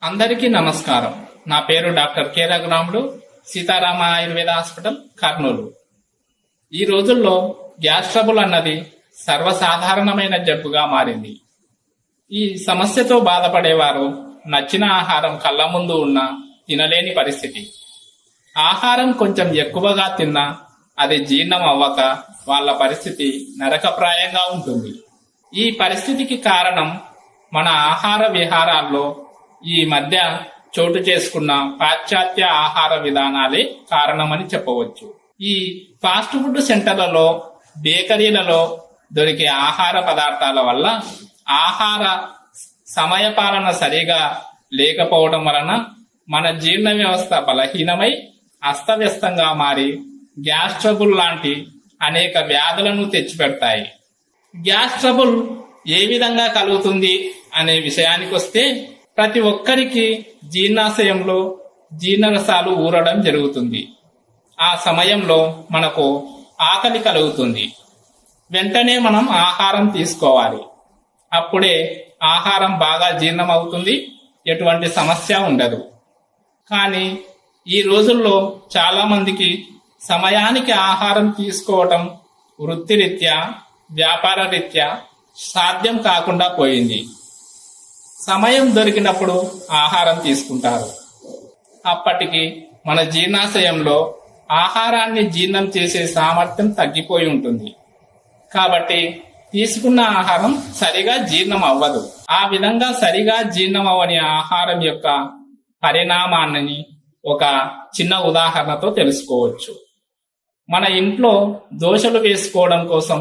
అందరికీ నమస్కారం. నా పేరు doctor K Raghuramudu, Sitarama Ayurveda hospital, Kurnool. ఈ రోజుల్లో గ్యాస్ ట్రబుల్ అన్నది సర్వసాధారణమైన జబ్బుగా మారింది. ఈ సమస్యతో బాధపడేవారు నచ్చిన ఆహారం కళ్ళ ముందు ఉన్నా తినలేని పరిస్థితి. ఆహారం కొంచెం ఎక్కువగా తిన్నా అది జీర్ణం అవ్వక వాళ్ళ పరిస్థితి నరకప్రాయంగా ఉంటుంది. ఈ పరిస్థితికి కారణం మన ఆహార విహారాల్లో ఈ మధ్య చోటు చేసుకున్న పాశ్చాత్య ఆహార విధానాలే కారణమని చెప్పవచ్చు. ఈ ఫాస్ట్ ఫుడ్ సెంటర్లలో, బేకరీలలో దొరికే ఆహార పదార్థాల వల్ల ఆహార సమయపాలన సరిగా లేకపోవడం వలన మన జీర్ణ వ్యవస్థ బలహీనమై అస్తవ్యస్తంగా మారి గ్యాస్ ట్రబుల్ లాంటి అనేక వ్యాధులను తెచ్చిపెడతాయి. గ్యాస్ ట్రబుల్ ఏ విధంగా కలుగుతుంది అనే విషయానికి వస్తే, ప్రతి ఒక్కరికి జీర్ణాశయంలో జీర్ణరసాలు ఊరడం జరుగుతుంది. ఆ సమయంలో మనకు ఆకలి కలుగుతుంది. వెంటనే మనం ఆహారం తీసుకోవాలి. అప్పుడే ఆహారం బాగా జీర్ణం అవుతుంది, ఎటువంటి సమస్య ఉండదు. కానీ ఈ రోజుల్లో చాలా మందికి సమయానికి ఆహారం తీసుకోవటం వృత్తిరీత్యా, వ్యాపార రీత్యా సాధ్యం కాకుండా పోయింది. సమయం దొరికినప్పుడు ఆహారం తీసుకుంటారు. అప్పటికి మన జీర్ణాశయంలో ఆహారాన్ని జీర్ణం చేసే సామర్థ్యం తగ్గిపోయి ఉంటుంది. కాబట్టి తీసుకున్న ఆహారం సరిగా జీర్ణం అవ్వదు. ఆ విధంగా సరిగా జీర్ణం అవ్వని ఆహారం యొక్క పరిణామాన్ని ఒక చిన్న ఉదాహరణతో తెలుసుకోవచ్చు. మన ఇంట్లో దోశలు వేసుకోవడం కోసం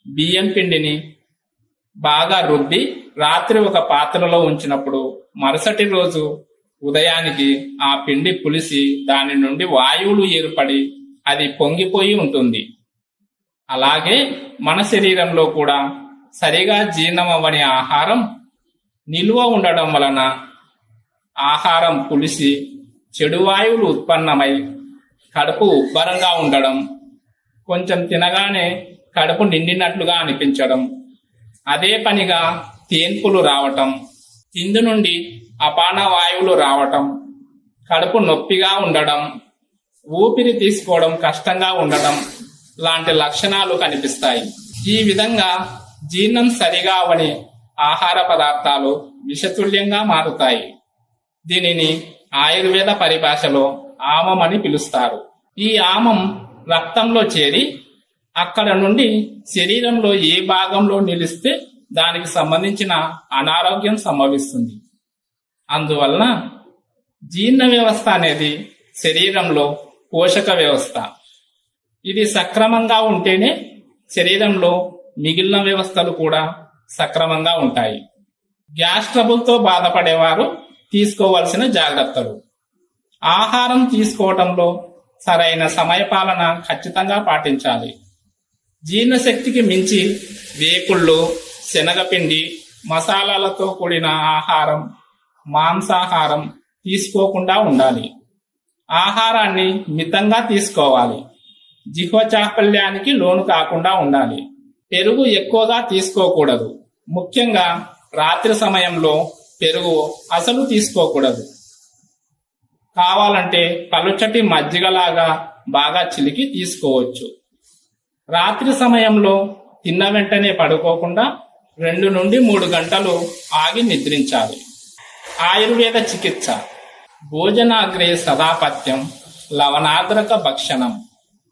బియ్యం పిండిని బాగా రుబ్బి రాత్రి ఒక పాత్రలో ఉంచినప్పుడు మరుసటి రోజు ఉదయానికి ఆ పిండి పులిసి దాని నుండి వాయువులు ఏర్పడి అది పొంగిపోయి ఉంటుంది. అలాగే మన శరీరంలో కూడా సరిగా జీర్ణం అవ్వని ఆహారం నిల్వ ఉండడం వలన ఆహారం పులిసి చెడు వాయువులు ఉత్పన్నమై కడుపు ఉబ్బరంగా ఉండడం, కొంచెం తినగానే కడుపు నిండినట్లుగా అనిపించడం, అదే పనిగా తేన్పులు రావటం, తిండి నుండి అపాన వాయువులు రావటం, కడుపు నొప్పిగా ఉండడం, ఊపిరి తీసుకోవడం కష్టంగా ఉండడం లాంటి లక్షణాలు కనిపిస్తాయి. ఈ విధంగా జీర్ణం సరిగా అవని ఆహార పదార్థాలు విషతుల్యంగా మారుతాయి. దీనిని ఆయుర్వేద పరిభాషలో ఆమం అని పిలుస్తారు. ఈ ఆమం రక్తంలో చేరి అక్కడ నుండి శరీరంలో ఏ భాగంలో నిలిస్తే దానికి సంబంధించిన అనారోగ్యం సంభవిస్తుంది. అందువలన జీర్ణ వ్యవస్థ అనేది శరీరంలో పోషక వ్యవస్థ. ఇది సక్రమంగా ఉంటేనే శరీరంలో మిగిలిన వ్యవస్థలు కూడా సక్రమంగా ఉంటాయి. గ్యాస్ ట్రబుల్తో బాధపడేవారు తీసుకోవలసిన జాగ్రత్తలు: ఆహారం తీసుకోవడంలో సరైన సమయపాలన ఖచ్చితంగా పాటించాలి. జీర్ణశక్తికి మించి వేపుళ్ళు, శనగపిండి, మసాలాలతో కూడిన ఆహారం, మాంసాహారం తీసుకోకుండా ఉండాలి. ఆహారాన్ని మితంగా తీసుకోవాలి. జిహ్వ చాపల్యానికి లోను కాకుండా ఉండాలి. పెరుగు ఎక్కువగా తీసుకోకూడదు. ముఖ్యంగా రాత్రి సమయంలో పెరుగు అసలు తీసుకోకూడదు. కావాలంటే పలుచటి మజ్జిగలాగా బాగా చిలికి తీసుకోవచ్చు. రాత్రి సమయంలో తిన్న వెంటనే పడుకోకుండా 2 నుండి 3 గంటలు ఆగి నిద్రించాలి. ఆయుర్వేద చికిత్స: భోజనాగ్రే సదాపత్యం లవణాద్రక భక్షణం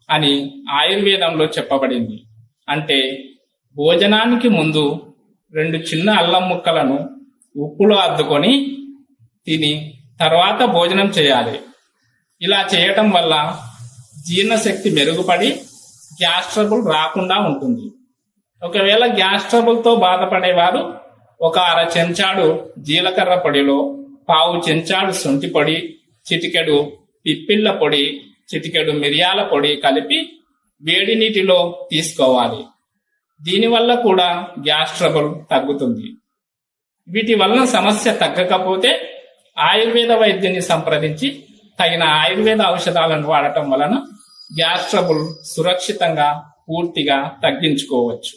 అని ఆయుర్వేదంలో చెప్పబడింది. అంటే భోజనానికి ముందు 2 చిన్న అల్లం ముక్కలను ఉప్పులో అద్దుకొని తిని తర్వాత భోజనం చేయాలి. ఇలా చేయటం వల్ల జీర్ణశక్తి మెరుగుపడి గ్యాస్ ట్రబుల్ రాకుండా ఉంటుంది. ఒకవేళ గ్యాస్ ట్రబుల్తో బాధపడేవారు 1 అర చెంచాడు జీలకర్ర పొడిలో 1/4 చెంచాడు శొంఠి పొడి, చిటికెడు పిప్పిళ్ళ పొడి, చిటికెడు మిరియాల పొడి కలిపి వేడి నీటిలో తీసుకోవాలి. దీనివల్ల కూడా గ్యాస్ ట్రబుల్ తగ్గుతుంది. వీటి వలన సమస్య తగ్గకపోతే ఆయుర్వేద వైద్యుని సంప్రదించి తగిన ఆయుర్వేద ఔషధాలను వాడటం వలన గ్యాస్ ట్రబుల్ సురక్షితంగా పూర్తిగా తగ్గించుకోవచ్చు.